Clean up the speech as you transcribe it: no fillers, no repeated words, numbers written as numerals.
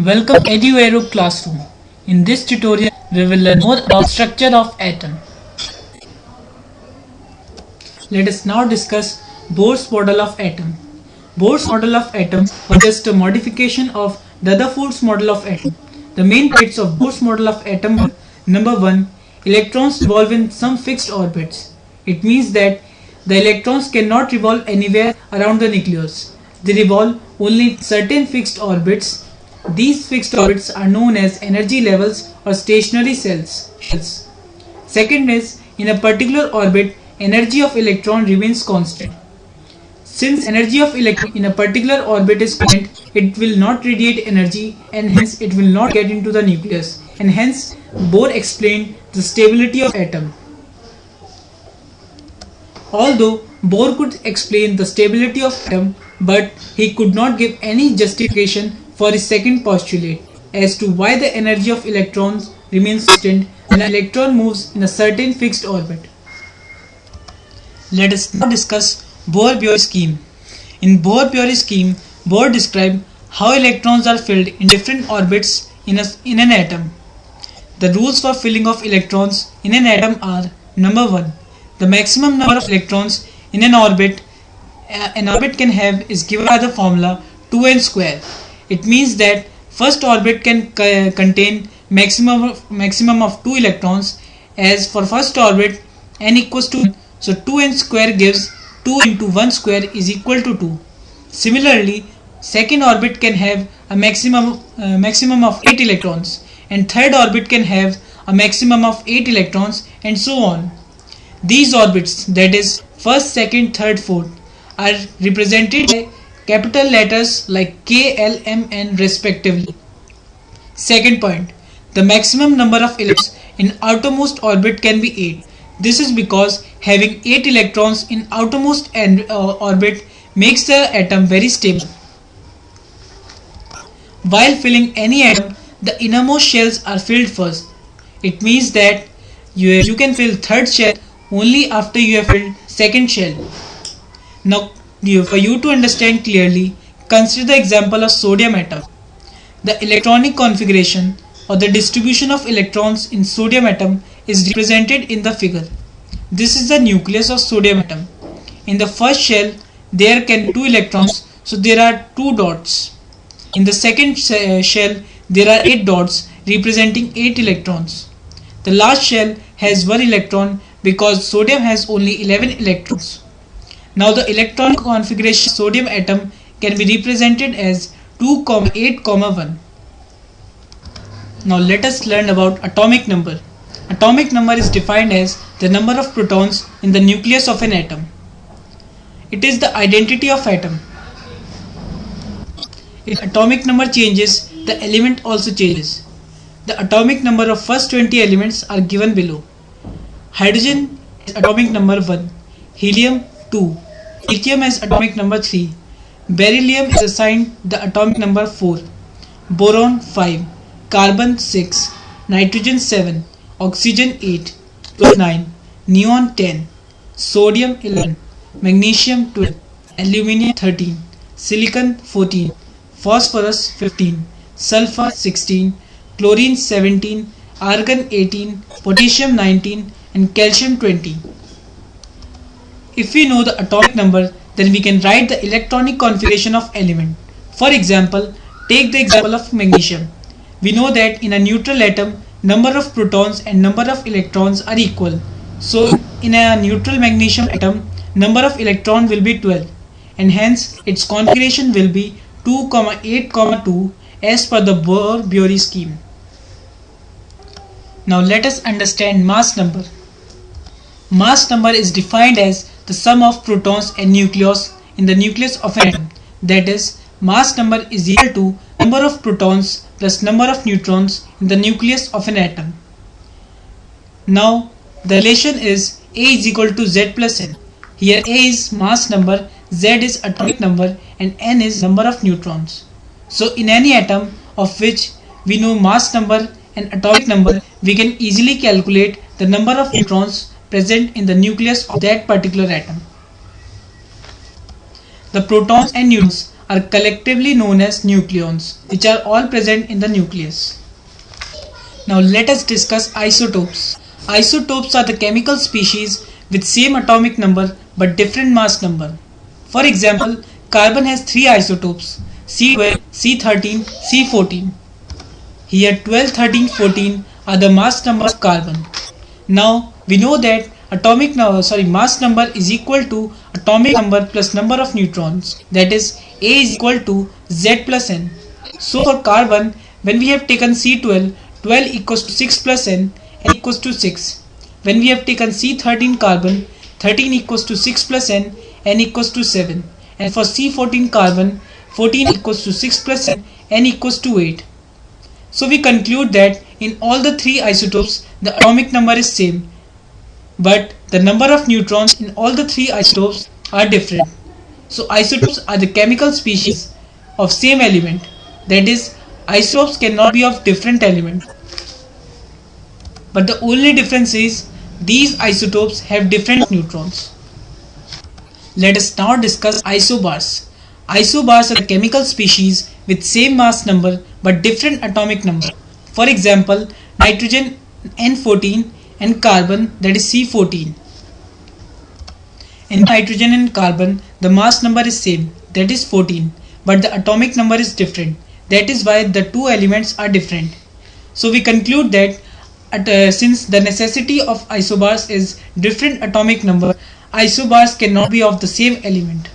Welcome EduAero Classroom. In this tutorial, we will learn more about structure of atom. Let us now discuss Bohr's model of atom. Bohr's model of atom was just a modification of Rutherford's model of atom. The main traits of Bohr's model of atom were: number 1, electrons revolve in some fixed orbits. It means that the electrons cannot revolve anywhere around the nucleus. They revolve only in certain fixed orbits. These fixed orbits are known as energy levels or stationary shells. Second is, in a particular orbit, energy of electron remains constant. Since energy of electron in a particular orbit is constant, it will not radiate energy and hence it will not get into the nucleus, and hence Bohr explained the stability of atom. Although Bohr could explain the stability of atom, but he could not give any justification for his second postulate as to why the energy of electrons remains constant when an electron moves in a certain fixed orbit. Let us now discuss Bohr-Bury scheme. In Bohr-Bury scheme, Bohr described how electrons are filled in different orbits in an atom. The rules for filling of electrons in an atom are: number 1, the maximum number of electrons in an orbit can have is given by the formula 2n square. It means that first orbit can contain maximum of 2 electrons, as for first orbit n equals to 1, so 2n square gives 2 into 1 square is equal to 2. Similarly, second orbit can have a maximum of 8 electrons, and third orbit can have a maximum of 8 electrons, and so on. These orbits, that is first, second, third, fourth, are represented by capital letters like K, L, M, N respectively. Second point, the maximum number of electrons in outermost orbit can be 8. This is because having 8 electrons in outermost orbit makes the atom very stable. While filling any atom, the innermost shells are filled first. It means that you can fill third shell only after you have filled second shell. Now, for you to understand clearly, consider the example of sodium atom. The electronic configuration or the distribution of electrons in sodium atom is represented in the figure. This is the nucleus of sodium atom. In the first shell, there can be 2 electrons, so there are 2 dots. In the second shell, there are 8 dots representing 8 electrons. The last shell has 1 electron because sodium has only 11 electrons. Now the electronic configuration of sodium atom can be represented as 2, 8, 1. Now let us learn about atomic number. Atomic number is defined as the number of protons in the nucleus of an atom. It is the identity of atom. If atomic number changes, the element also changes. The atomic number of first 20 elements are given below. Hydrogen has atomic number 1, helium 2, lithium has atomic number 3, beryllium is assigned the atomic number 4, boron 5, carbon 6, nitrogen 7, oxygen 8, chlorine 9, neon 10, sodium 11, magnesium 12, aluminium 13, silicon 14, phosphorus 15, sulfur 16, chlorine 17, argon 18, potassium 19, and calcium 20. If we know the atomic number, then we can write the electronic configuration of element. For example, take the example of magnesium. We know that in a neutral atom, number of protons and number of electrons are equal. So in a neutral magnesium atom, number of electrons will be 12, and hence its configuration will be 2, 8, 2 as per the Bohr-Bury scheme. Now let us understand mass number. Mass number is defined as the sum of protons and nucleus in the nucleus of an atom. That is, mass number is equal to number of protons plus number of neutrons in the nucleus of an atom. Now the relation is A is equal to Z plus N. Here A is mass number, Z is atomic number, and N is number of neutrons. So in any atom of which we know mass number and atomic number, we can easily calculate the number of neutrons present in the nucleus of that particular atom. The protons and neutrons are collectively known as nucleons, which are all present in the nucleus. Now let us discuss isotopes. Isotopes are the chemical species with same atomic number but different mass number. For example, carbon has 3 isotopes, C12, C13, C14. Here 12, 13, 14 are the mass number of carbon. Now we know that mass number is equal to atomic number plus number of neutrons, that is A is equal to Z plus N. So for carbon, when we have taken C12, 12 equals to 6 plus N equals to 6. When we have taken C13 carbon, 13 equals to 6 plus N equals to 7. And for C14 carbon, 14 equals to 6 plus N equals to 8. So we conclude that in all the 3 isotopes, the atomic number is same, but the number of neutrons in all the 3 isotopes are different. So isotopes are the chemical species of same element, that is, isotopes cannot be of different element. But the only difference is these isotopes have different neutrons. Let us now discuss isobars. Isobars are the chemical species with same mass number but different atomic number. For example, nitrogen N14 and carbon, that is C14. In nitrogen and carbon, the mass number is same, that is 14, but the atomic number is different. That is why the two elements are different. So we conclude that since the necessity of isobars is different atomic number, isobars cannot be of the same element.